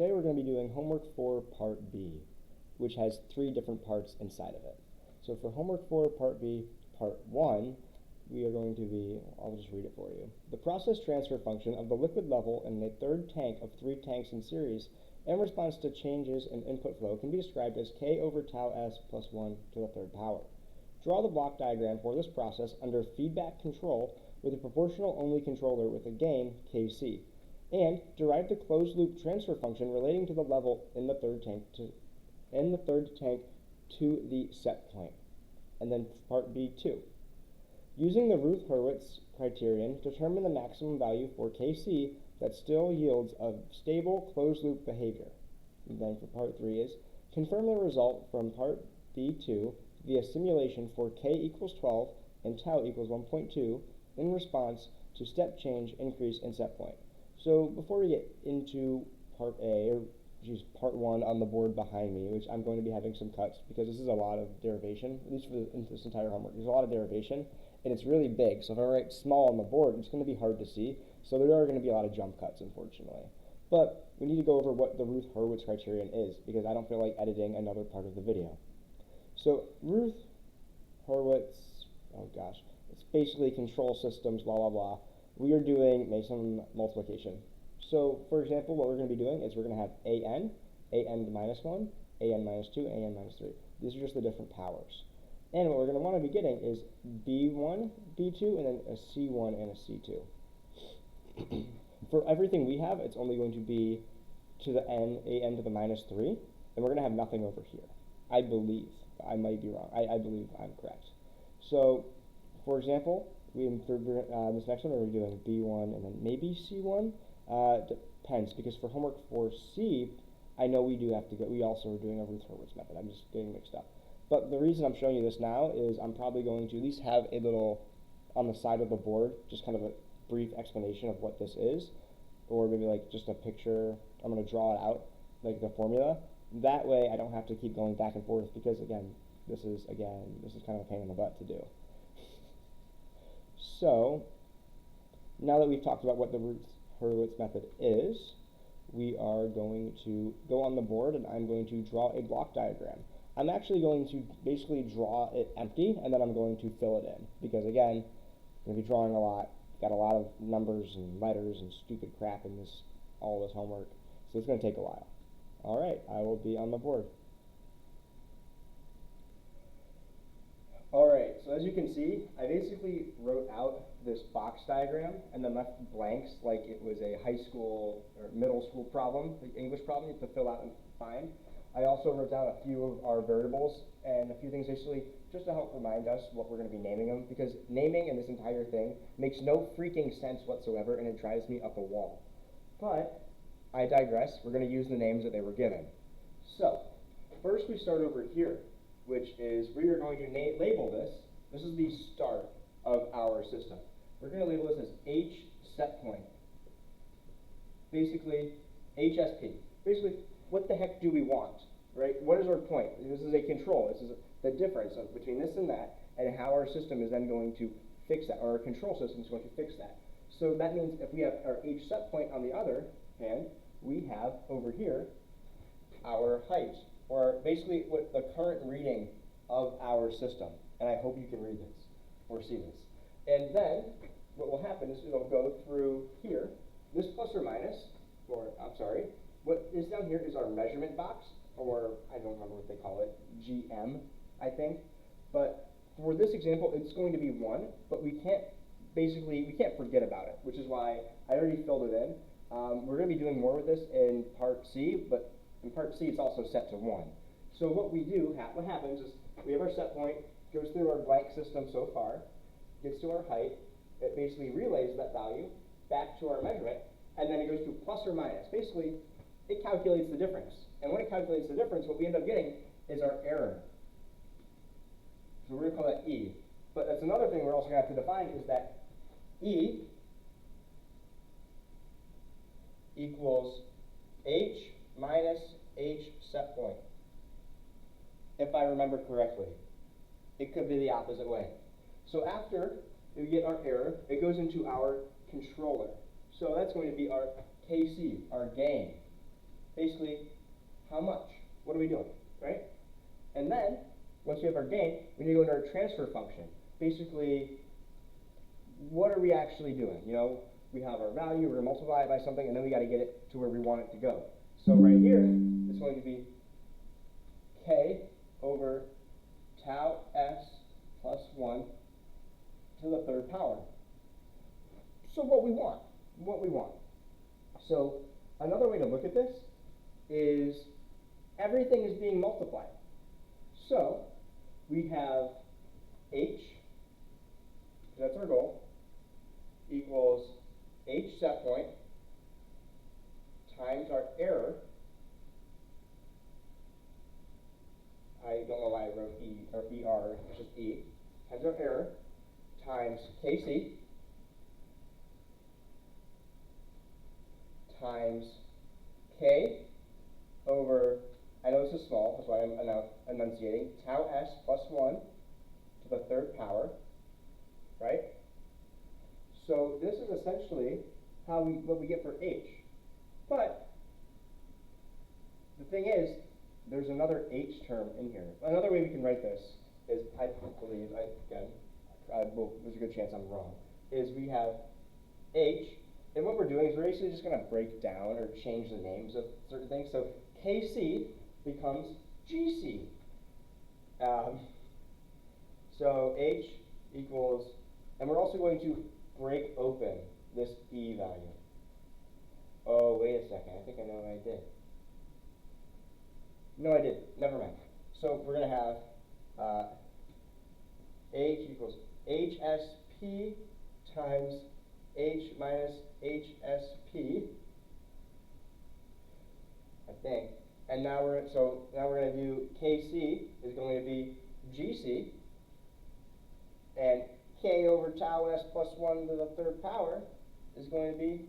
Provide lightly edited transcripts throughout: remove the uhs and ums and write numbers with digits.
today we're going to be doing homework 4 part B, which has 3 different parts inside of it. So for homework 4 part B, part 1, we are going to be, I'll just read it for you. The process transfer function of the liquid level in a third tank of 3 tanks in series in response to changes in input flow can be described as K over tau S plus 1 to the third power. Draw the block diagram for this process under feedback control with a proportional only controller with a gain Kc, and derive the closed loop transfer function relating to the level in the third tank to the set point. And then part B2. Using the Routh-Hurwitz criterion, determine the maximum value for Kc that still yields a stable closed loop behavior. And then for part 3 is, confirm the result from part B2 via simulation for K equals 12 and tau equals 1.2 in response to step change increase in set point. So before we get into part A, or part 1 on the board behind me, which I'm going to be having some cuts because this is a lot of derivation, at least for this entire homework. There's a lot of derivation, and it's really big. So if I write small on the board, it's going to be hard to see. So there are going to be a lot of jump cuts, unfortunately. But we need to go over what the Routh-Hurwitz criterion is, because I don't feel like editing another part of the video. So Routh-Hurwitz, oh gosh, it's basically control systems, blah, blah, blah. We are doing Mason multiplication. So, for example, what we're going to be doing is we're going to have an to the minus 1, an minus 2, an minus 3. These are just the different powers. And what we're going to want to be getting is b1, b2, and then a c1 and a c2. For everything we have, it's only going to be to the an to the minus 3, and we're going to have nothing over here. I believe. I might be wrong. I believe I'm correct. So, for example, this next one, we're doing b1 and then maybe c1. Depends, because for homework 4C, I know we do have to go. We also are doing a Routh-Hurwitz method. I'm just getting mixed up. But the reason I'm showing you this now is I'm probably going to at least have a little on the side of the board, just kind of a brief explanation of what this is, or maybe like just a picture. I'm going to draw it out, like the formula. That way I don't have to keep going back and forth, because again, this is kind of a pain in the butt to do. So now that we've talked about what the Routh-Hurwitz method is, we are going to go on the board and I'm going to draw a block diagram. I'm actually going to basically draw it empty, and then I'm going to fill it in, because again, I'm going to be drawing a lot. Got a lot of numbers and letters and stupid crap in all this homework, so it's going to take a while. All right, I will be on the board. All right, so as you can see, I basically wrote out this box diagram and then left blanks like it was a high school or middle school problem, like English problem you have to fill out and find. I also wrote down a few of our variables and a few things basically just to help remind us what we're going to be naming them, because naming in this entire thing makes no freaking sense whatsoever, and it drives me up a wall. But I digress. We're going to use the names that they were given. So first we start over here, which is we are going to label this. This is the start of our system. We're going to label this as H set point. Basically, HSP. Basically, what the heck do we want, right? What is our point? This is a control. This is the difference between this and that, and how our system is then going to fix that, or our control system is going to fix that. So that means if we have our H set point on the other hand, we have over here our height, or basically what the current reading of our system. And I hope you can read this or see this. And then what will happen is it'll go through here, this plus or minus, or I'm sorry, what is down here is our measurement box, or I don't remember what they call it, GM, I think. But for this example, it's going to be 1, but we can't forget about it, which is why I already filled it in. We're going to be doing more with this in part C, but in part C it's also set to 1. So what we do, what happens is we have our set point, goes through our blank system so far, gets to our height, it basically relays that value back to our measurement, and then it goes to plus or minus. Basically, it calculates the difference. And when it calculates the difference, what we end up getting is our error. So we're going to call that E. But that's another thing we're also going to have to define, is that E equals H minus H set point, if I remember correctly. It could be the opposite way. So after we get our error, it goes into our controller. So that's going to be our KC, our gain. basically, how much? What are we doing, right? And then, once we have our gain, we need to go into our transfer function. Basically, what are we actually doing? You know, we have our value, we're going to multiply it by something, and then we got to get it to where we want it to go. So right here, it's going to be k over tau s plus 1 to the third power. So what we want. So another way to look at this is everything is being multiplied. So we have h, that's our goal, equals h set point times our error. I don't know why I wrote E or ER, it's just E, times our error, times KC, times K over, I know this is small, that's why I'm now enunciating, tau s plus 1 to the third power, right? So this is essentially what we get for H. But the thing is, there's another H term in here. Another way we can write this is, I believe, there's a good chance I'm wrong, is we have H, and what we're doing is we're basically just going to break down or change the names of certain things. So KC becomes GC. So H equals, and we're also going to break open this E value. Oh, wait a second, I think I know what I did. No, I didn't, never mind. So we're going to have H equals HSP times H minus HSP, I think. And now we're going to do KC is going to be GC, and K over tau s plus 1 to the third power is going to be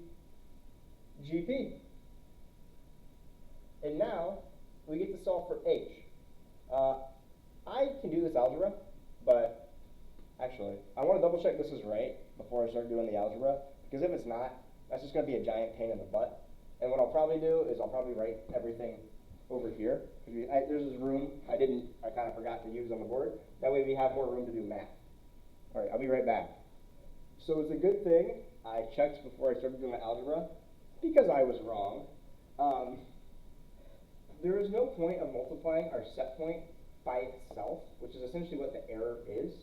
GP. And now we get to solve for H. I can do this algebra, but actually, I want to double check this is right before I start doing the algebra, because if it's not, that's just going to be a giant pain in the butt. And what I'll probably do is I'll probably write everything over here. There's this room I kind of forgot to use on the board. That way we have more room to do math. All right, I'll be right back. So it's a good thing I checked before I started doing my algebra, because I was wrong. There is no point of multiplying our set point by itself, which is essentially what the error is.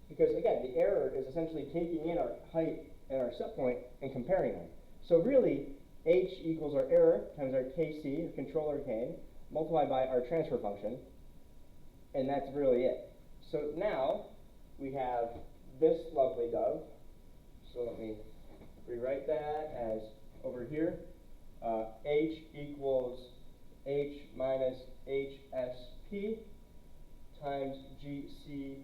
Because again, the error is essentially taking in our height and our set point and comparing them. So really, H equals our error times our KC, our controller gain, multiplied by our transfer function, and that's really it. So now we have this lovely dove. So let me rewrite that as over here. H equals H minus HSP times GC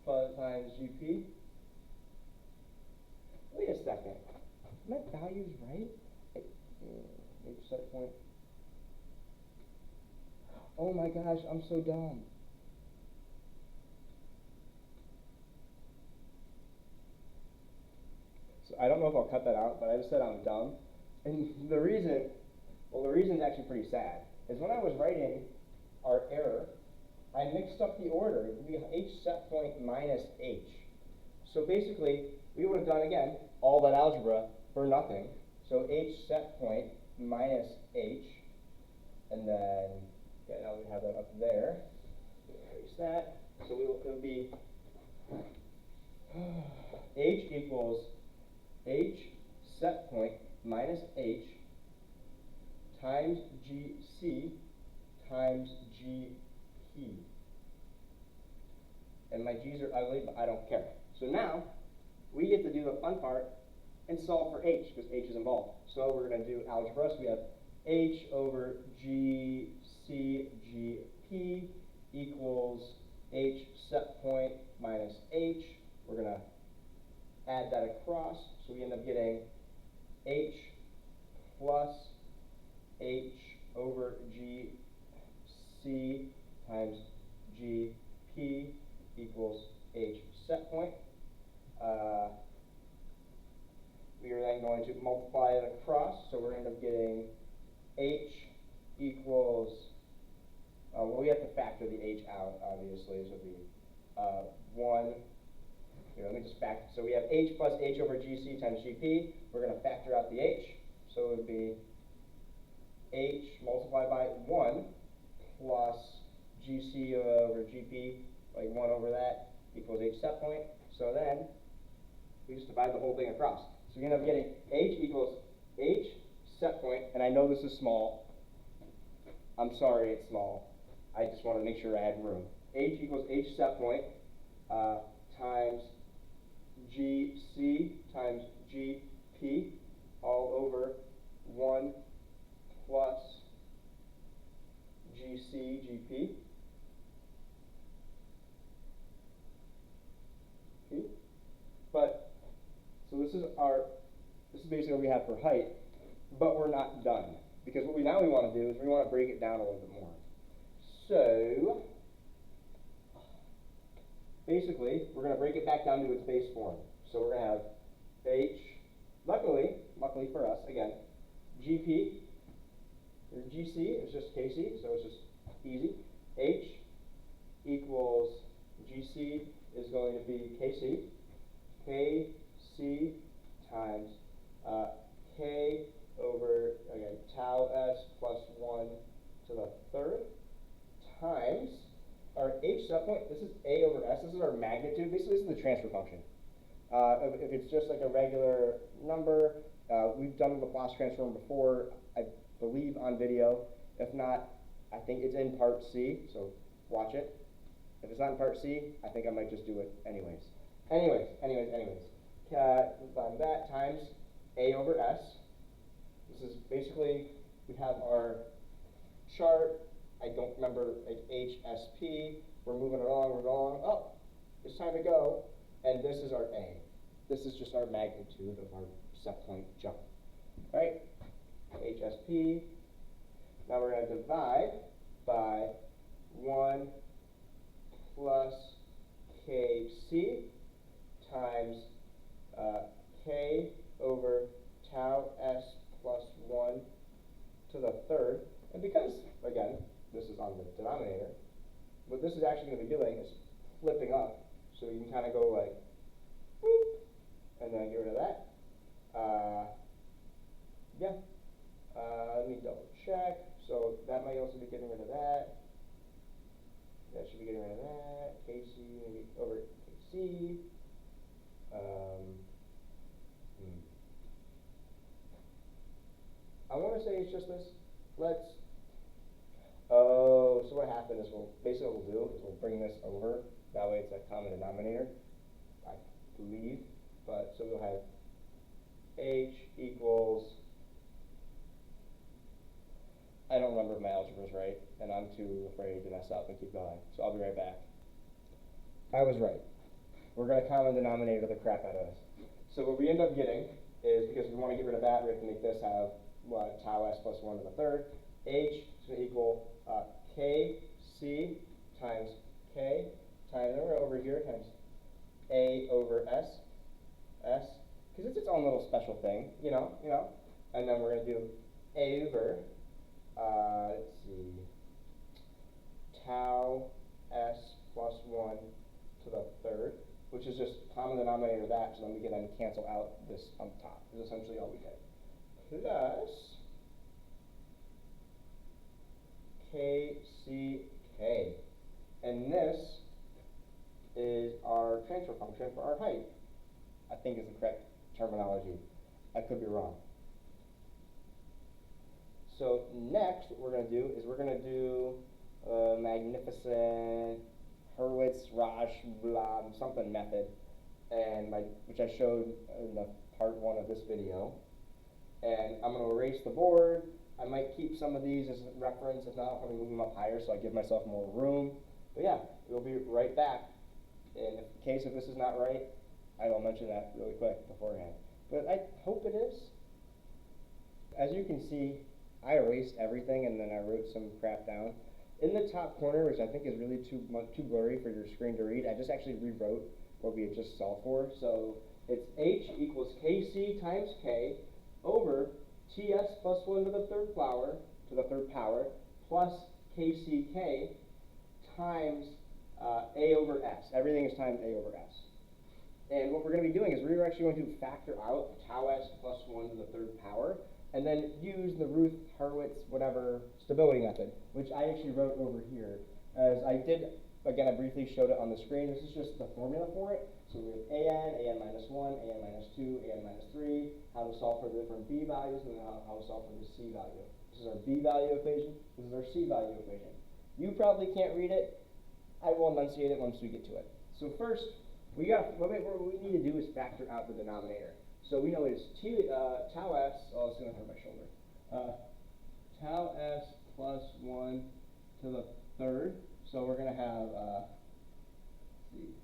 times GP. Wait a second. Are my values right? H set point. Oh my gosh, I'm so dumb. So I don't know if I'll cut that out, but I just said I'm dumb. And the reason is actually pretty sad, is when I was writing our error, I mixed up the order. It would be H set point minus H. So basically, we would have done, again, all that algebra for nothing. So H set point minus H, and then, yeah, now we have that up there. Erase that. So it would be H equals H set point minus H times GC times GP. And my G's are ugly, but I don't care. So now, we get to do the fun part and solve for H, because H is involved. So we're going to do algebra. So we have H over GC GP equals H set point minus H. We're going to add that across. So we end up getting H plus H over GC times GP equals H set point. we are then going to multiply it across, so we're going to end up getting h equals, well, we have to factor the h out, obviously, so it'll be 1, here, let me just factor, so we have h plus h over gc times gp, we're going to factor out the h, so it would be h multiplied by 1 plus gc over gp, like 1 over that, equals h set point, so then we just divide the whole thing across. So we end up getting h equals h set point, and I know this is small. I'm sorry it's small. I just want to make sure I had room. H equals h set point times gc times gp all over 1 plus gc gp. But so this is basically what we have for height, but we're not done, because what we want to do is we want to break it down a little bit more. So basically we're going to break it back down to its base form. So we're going to have h, luckily for us, again, gp or gc is just kc, so it's just easy. H equals gc is going to be kc. kc times k over, again, tau s plus 1 to the third times our h set point. This is a over s. This is our magnitude. Basically, this is the transfer function. If it's just like a regular number, we've done the Laplace transform before, I believe, on video. If not, I think it's in part C, so watch it. If it's not in part C, I think I might just do it anyways. Anyways. That times a over s. This is basically, we have our chart. I don't remember, like HSP. We're moving along, Oh, it's time to go. And this is our A. This is just our magnitude of our set point jump. Right? HSP. Now we're going to divide by 1 plus KC times K over tau s plus 1 to the third. And because, again, this is on the denominator, what this is actually going to be doing is flipping up. So you can kind of go like, whoop, and then get rid of that. Let me double check. So that might also be getting rid of that. That should be getting rid of that. KC, maybe over KC. I want to say it's just this. So what happened is basically what we'll do is we'll bring this over. That way it's a common denominator, I believe. But so we'll have h equals, I don't remember if my algebra is right, and I'm too afraid to mess up and keep going. So I'll be right back. I was right. We're going to common denominator the crap out of this. So what we end up getting is, because we want to get rid of that, we have to make this have tau s plus 1 to the third. H is going to equal kc times k times, then we're over here, times a over s, because it's its own little special thing, you know. And then we're going to do a over, let's see, tau s plus 1 to the third, which is just common denominator of that, so then we can then cancel out this on top, is essentially all we get. Plus KCK. And this is our transfer function for our height. I think is the correct terminology. I could be wrong. So next, what we're going to do is we're going to do magnificent Hurwitz-Raj something method, and which I showed in the part 1 of this video. And I'm going to erase the board. I might keep some of these as a reference. If not, I'll probably move them up higher so I give myself more room. But yeah, we'll be right back. And in case if this is not right, I will mention that really quick beforehand. But I hope it is. As you can see, I erased everything and then I wrote some crap down. In the top corner, which I think is really too blurry for your screen to read, I just actually rewrote what we had just solved for. So It's h equals kc times k over ts plus 1 to the third power plus kck times a over s. Everything is times a over s. And what we're going to be doing is we're actually going to factor out tau s plus 1 to the third power, and then use the Ruth, Hurwitz, whatever stability method, which I actually wrote over here. As I did, again, I briefly showed it on the screen. This is just the formula for it. So we have an minus 1, an minus 2, an minus 3, how to solve for the different b values, and then how to solve for the c value. This is our b value equation. This is our c value equation. You probably can't read it. I will enunciate it once we get to it. So first, what we need to do is factor out the denominator. So we know it's tau s, oh, it's going to hurt my shoulder. Tau s plus 1 to the third. So we're going to have, let's see,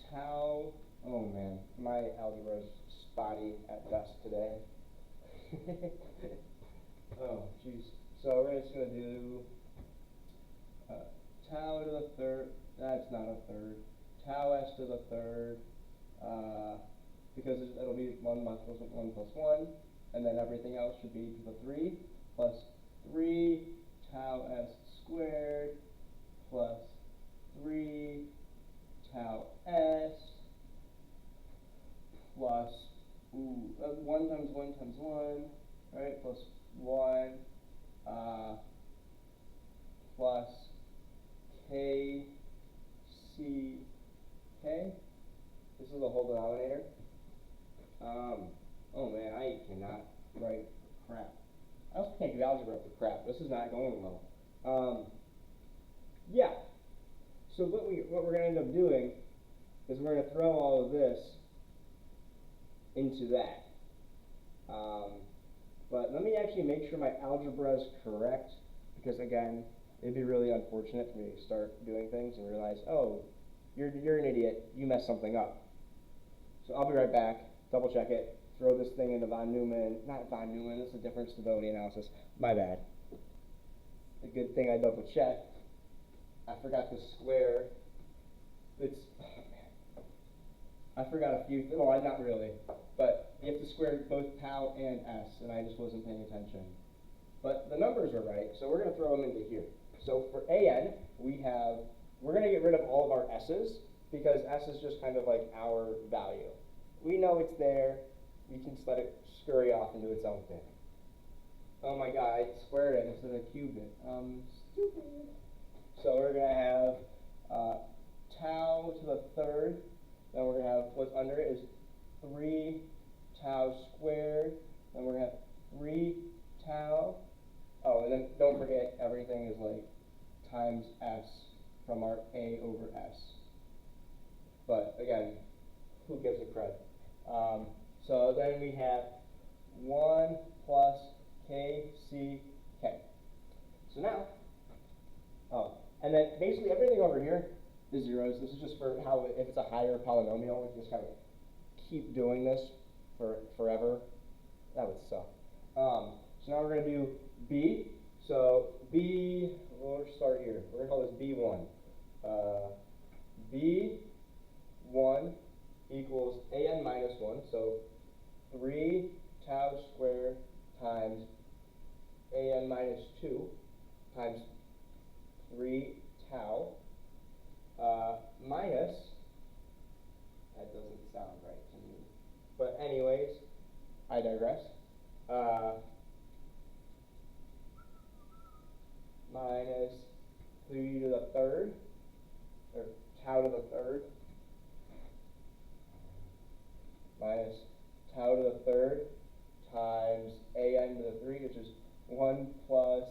tau, oh man, my algebra is spotty at best today. Oh, jeez. So we're just going to do tau to the third, that's not a third, tau s to the third, because it'll be 1 plus 1, and then everything else should be to the 3, plus 3 tau s squared, plus 3 tau s, plus, 1 times 1 times 1, right, plus 1, plus k, c, k. This is the whole denominator. Oh man, I cannot write for crap. I also can't do algebra for crap. This is not going well. Yeah. So what we're going to end up doing is we're going to throw all of this into that. But let me actually make sure my algebra is correct, because again, it'd be really unfortunate for me to start doing things and realize, oh, you're an idiot, you messed something up. So I'll be right back, double check it, throw this thing into von Neumann, not von Neumann, this is a different stability analysis, my bad. A good thing I double checked. I forgot to square, oh man. I forgot a few, well, not really, but you have to square both tau and s, and I just wasn't paying attention. But the numbers are right, so we're going to throw them into here. So for an, we're going to get rid of all of our s's, because s is just kind of like our value. We know it's there, we can just let it scurry off and do its own thing. Oh my god, I squared it instead of cubed it. Stupid. So we're going to have tau to the third, then we're going to have, what's under it is 3 tau squared, then we're going to have 3 tau. Oh, and then don't forget, everything is like times s from our a over s. But again, who gives a crud? So then we have 1 plus k, c, k. So now, and then basically everything over here is zeros. This is just for how, if it's a higher polynomial, we can just kind of keep doing this for forever. That would suck. So now we're going to do b. So b, we'll start here. We're going to call this b1. b1 equals an minus 1. So 3 tau squared times an minus 2 times 3 tau minus, that doesn't sound right to me. But anyways, I digress. Minus 3 to the third, or tau to the third, minus tau to the third times an to the 3, which is 1 plus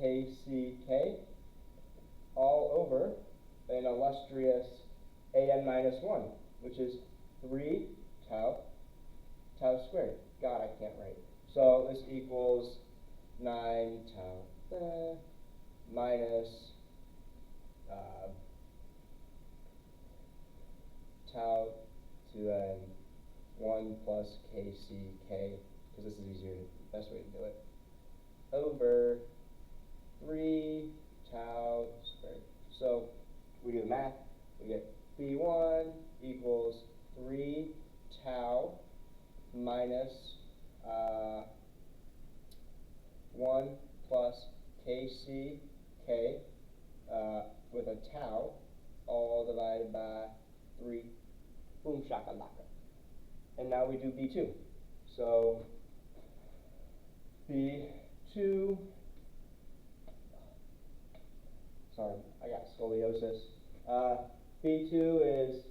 kck, all over an illustrious an minus 1, which is 3 tau squared. God, I can't write. So this equals 9 tau minus tau to then 1 plus kck, because this is easier, best way to do it, over 3 tau squared. So we do the math, we get B1 equals 3 tau minus 1 plus KCK with a tau all divided by 3. Boom shakalaka. And now we do B2. So B2, sorry, I got scoliosis. B2 is,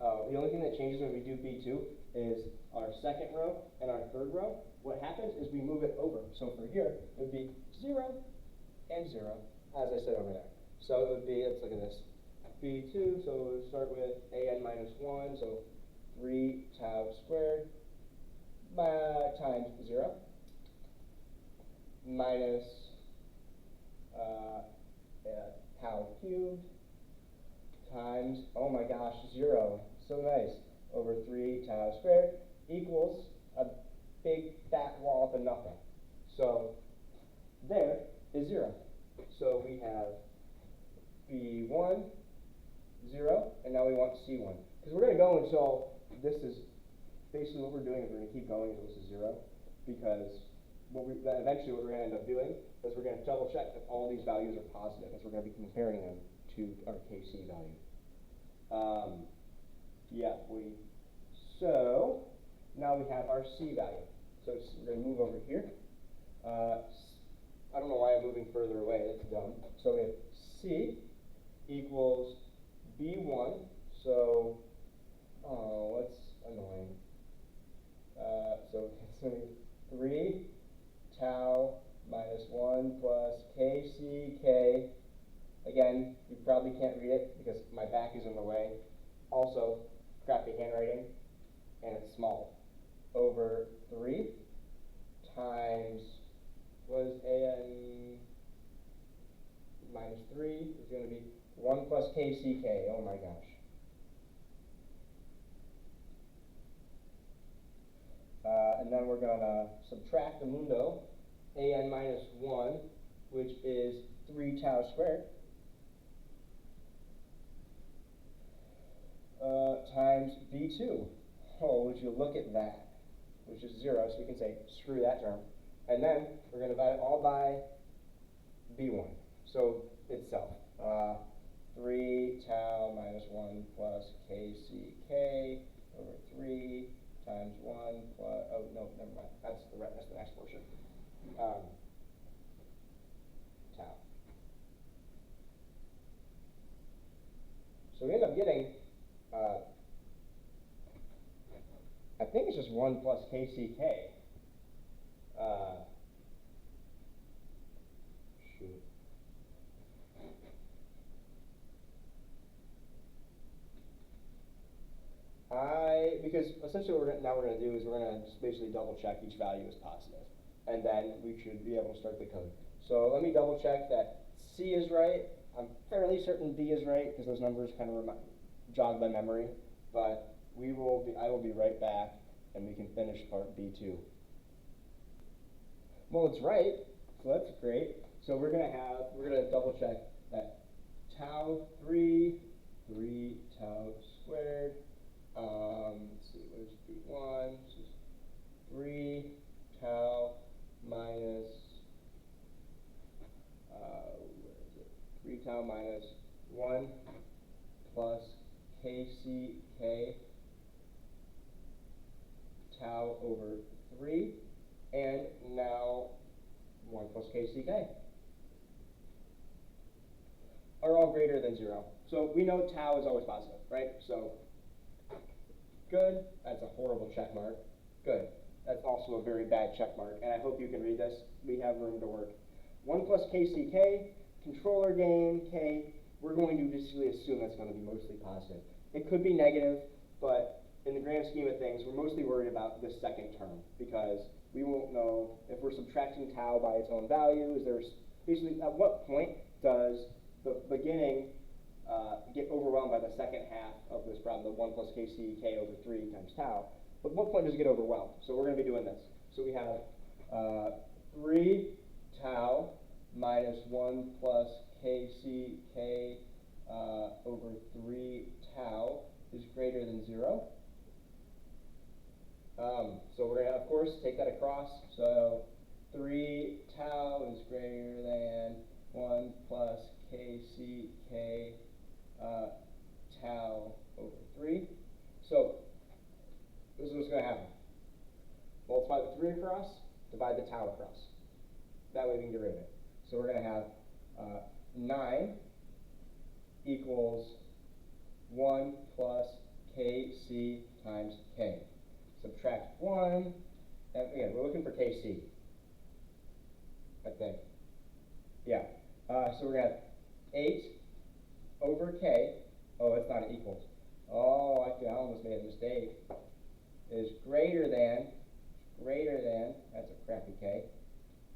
the only thing that changes when we do B2 is our second row and our third row. What happens is we move it over. So for here, it would be 0 and 0, as I said over there. So it would be, let's look at this. B2, so we'll start with an minus 1, so 3 tau squared times 0 minus tau cubed times, oh my gosh, 0, so nice, over 3 tau squared equals a big fat wall of nothing. So there is 0. So we have B1, 0, and now we want C1. Because we're going to go until this is, basically what we're doing is we're going to keep going until this is 0, because eventually what we're going to end up doing is we're going to double check if all these values are positive, as we're going to be comparing them to our KC value. So now we have our C value. So we're going to move over here. I don't know why I'm moving further away, that's dumb. So we have C equals B1, so, oh, that's annoying. So it's going to be 3 tau minus 1 plus KCK. Again, you probably can't read it because my back is in the way. Also, crappy handwriting, and it's small. Over 3 times, what is an minus 3 is going to be 1 plus KCK. Oh my gosh. And then we're going to subtract the mundo, an minus 1, which is 3 tau squared, times B2. Oh, would you look at that, which is 0, so we can say, screw that term. And then we're going to divide it all by B1, so itself. 3 tau minus 1 plus KCK over 3 times 1 plus, oh, no, never mind. That's the next portion. Tau. So we end up getting, I think it's just 1 plus KCK. Shoot. Because essentially what we're going to do is we're going to just basically double check each value is positive, and then we should be able to start the code. So let me double check that C is right. I'm fairly certain B is right because those numbers kind of jog my memory, but I will be right back and we can finish part B2. Well, it's right, so that's great. So we're going to double check that tau 3 tau squared. Let's see, what is B1? This is 3 tau minus, where is it? 3 tau minus 1 plus KCK tau over 3, and now 1 plus KCK are all greater than 0. So we know tau is always positive, right? So good, that's a horrible check mark. Good, that's also a very bad check mark, and I hope you can read this. We have room to work. 1 plus KCK, controller gain, K, we're going to basically assume that's going to be mostly positive. It could be negative, but in the grand scheme of things, we're mostly worried about the second term, because we won't know if we're subtracting tau by its own value. Basically, at what point does the beginning get overwhelmed by the second half of this problem, the 1 plus KCK over 3 times tau? But what point does it get overwhelmed? So we're going to be doing this. So we have 3 tau minus 1 plus kck over 3 tau is greater than 0. So we're going to, of course, take that across. So 3 tau is greater than 1 plus kck tau over 3. So this is what's going to happen. Multiply the 3 across, divide the tau across. That way we can get rid of it. So we're going to have 9 equals 1 plus kc times k. Subtract 1, and again, we're looking for kc, I think. Yeah. So we're going to have 8 over k. Oh, it's not equals. Oh, I almost made a mistake. Is greater than, that's a crappy k.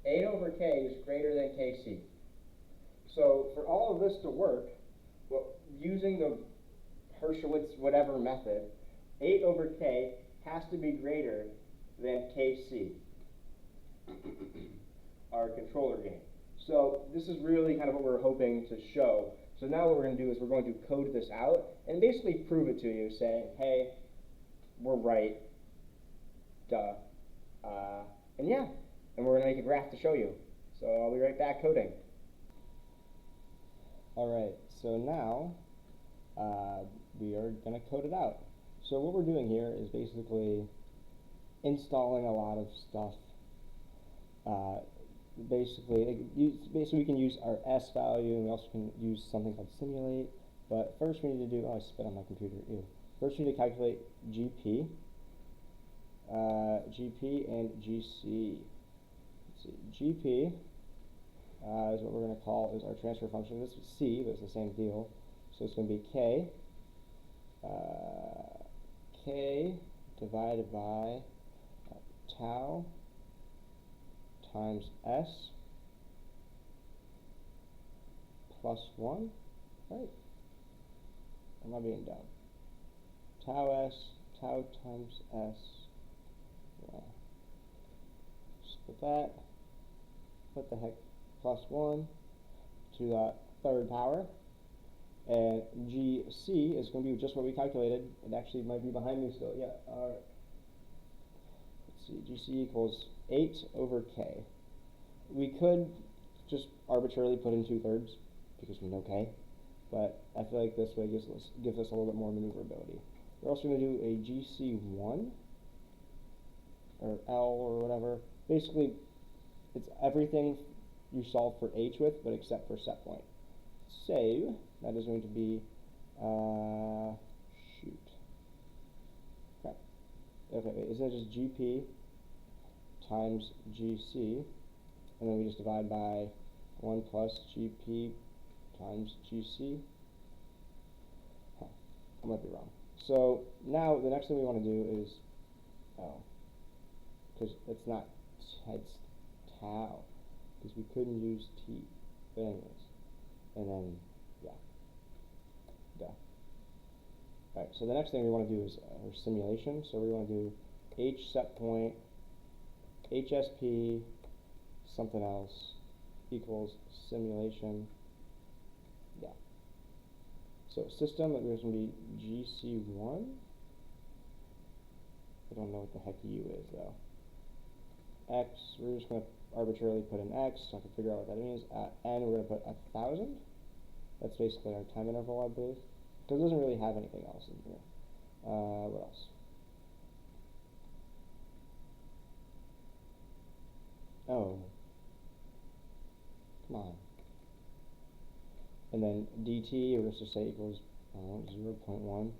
8 over k is greater than kc. So for all of this to work, well, using the Hershowitz whatever method, 8 over k has to be greater than kc, our controller gain. So this is really kind of what we're hoping to show. So now what we're going to do is we're going to code this out and basically prove it to you, saying, hey, we're right, duh, and yeah, and we're going to make a graph to show you. So I'll be right back coding. Alright, so now we are going to code it out. So what we're doing here is basically installing a lot of stuff. Basically we can use our S value, and we also can use something called simulate. But first we need to do, oh, I spit on my computer, ew. First we need to calculate GP, and GC. Let's see, GP is what we're going to call is our transfer function. This is C, but it's the same deal. So it's going to be K, K divided by tau times S plus 1, right? Am I being dumb? Tau S, tau times S. Yeah. Split that. What the heck? Plus 1 to the third power. And GC is going to be just what we calculated. It actually might be behind me still. Yeah. All right. Let's see. GC equals 8 over K. We could just arbitrarily put in 2/3 because we know K, but I feel like this way gives us a little bit more maneuverability. We're also going to do a GC1 or L or whatever. Basically, it's everything you solve for H with, but except for set point. So that is going to be shoot. Crap. Okay, wait, isn't it just GP times GC, and then we just divide by 1 plus GP times GC? Huh, I might be wrong. So now the next thing we want to do is, because it's not, it's tau, because we couldn't use T. But anyways, and then, yeah, duh. Alright, so the next thing we want to do is our simulation. So we want to do H set point, HSP, something else, equals simulation. Yeah. So system, that is going to be GC1. I don't know what the heck U is though. X, we're just going to arbitrarily put in X, so I can figure out what that means. N, we're going to put 1,000. That's basically our time interval, I believe. Because it doesn't really have anything else in here. What else? Oh. Come on. And then dt, we're just to say equals 0.1.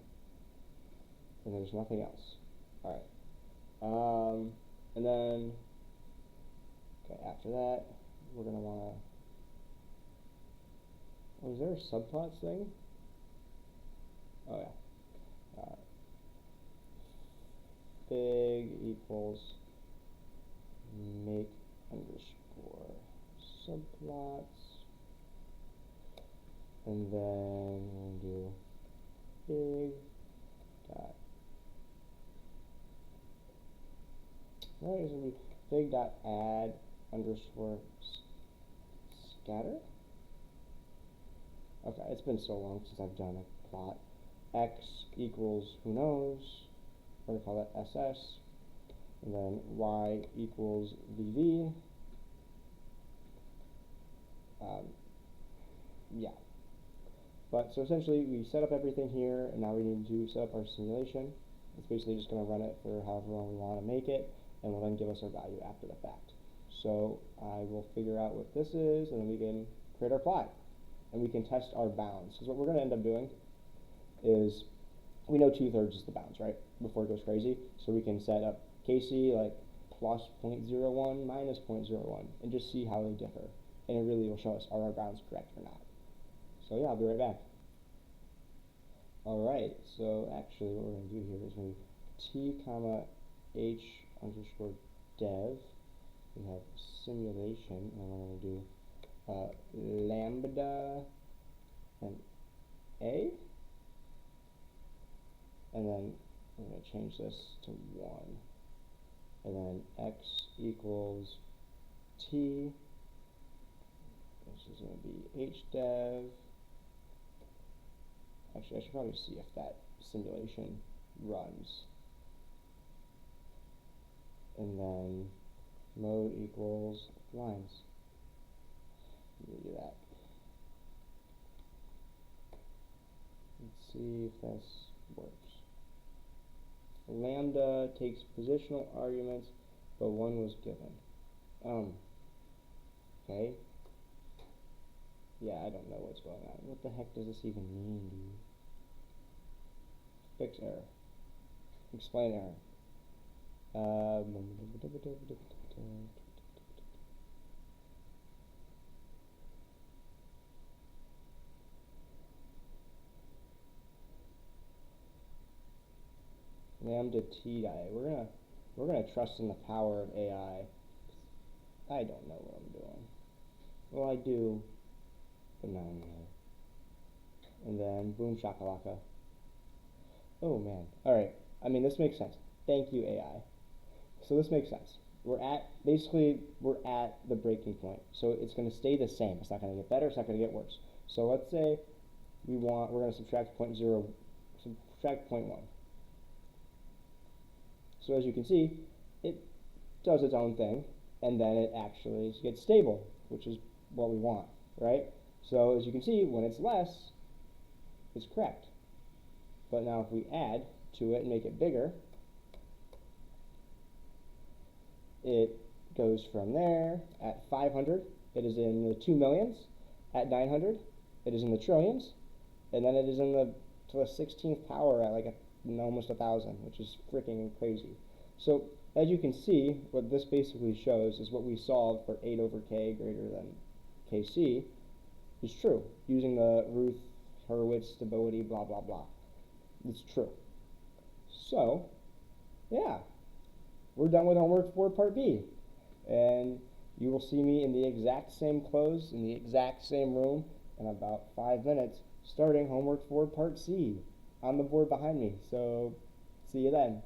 And there's nothing else. Alright. And then, okay, after that, we're going to want to, oh, is there a subplots thing? Oh, yeah. Big equals make underscore subplots. And then we'll do big dot. Right, it's going to be big dot add underscore scatter. Okay, it's been so long since I've done a plot. X equals who knows, we're going to call that SS, and then Y equals VV. Yeah. But so essentially we set up everything here, and now we need to set up our simulation. It's basically just going to run it for however long we want to make it, and will then give us our value after the fact. So I will figure out what this is, and then we can create our plot. And we can test our bounds. Because what we're going to end up doing is, we know 2/3 is the bounds, right? Before it goes crazy. So we can set up KC like plus 0.01 minus 0.01 and just see how they differ. And it really will show us, are our bounds correct or not? So yeah, I'll be right back. Alright, so actually what we're going to do here is when t comma h underscore dev, we have simulation, and we're going to do lambda and a, and then we're going to change this to 1, and then x equals t, this is going to be hdev. Actually, I should probably see if that simulation runs, and then mode equals lines. Let me do that. Let's see if this works. Lambda takes positional arguments, but 1 was given. Okay. Yeah, I don't know what's going on. What the heck does this even mean, dude? Fix error. Explain error. Lambda t die. We're gonna trust in the power of AI. I don't know what I'm doing. Well, I do, but now I know. And then boom shakalaka. Oh man. Alright. I mean, this makes sense. Thank you, AI. So this makes sense. We're at the breaking point. So it's going to stay the same. It's not going to get better. It's not going to get worse. So let's say we're going to subtract 0.1. So as you can see, it does its own thing, and then it actually gets stable, which is what we want, right? So as you can see, when it's less, it's correct. But now if we add to it and make it bigger, it goes from there. At 500, it is in the 2 millions. At 900, it is in the trillions. And then it is in the to the 16th power at like almost 1,000, which is freaking crazy. So as you can see, what this basically shows is what we solved for 8 over k greater than kc is true, using the Routh-Hurwitz stability, blah, blah, blah. It's true. So, yeah, we're done with homework 4 part B. And you will see me in the exact same clothes, in the exact same room, in about 5 minutes, starting homework 4 part C on the board behind me. So, see you then.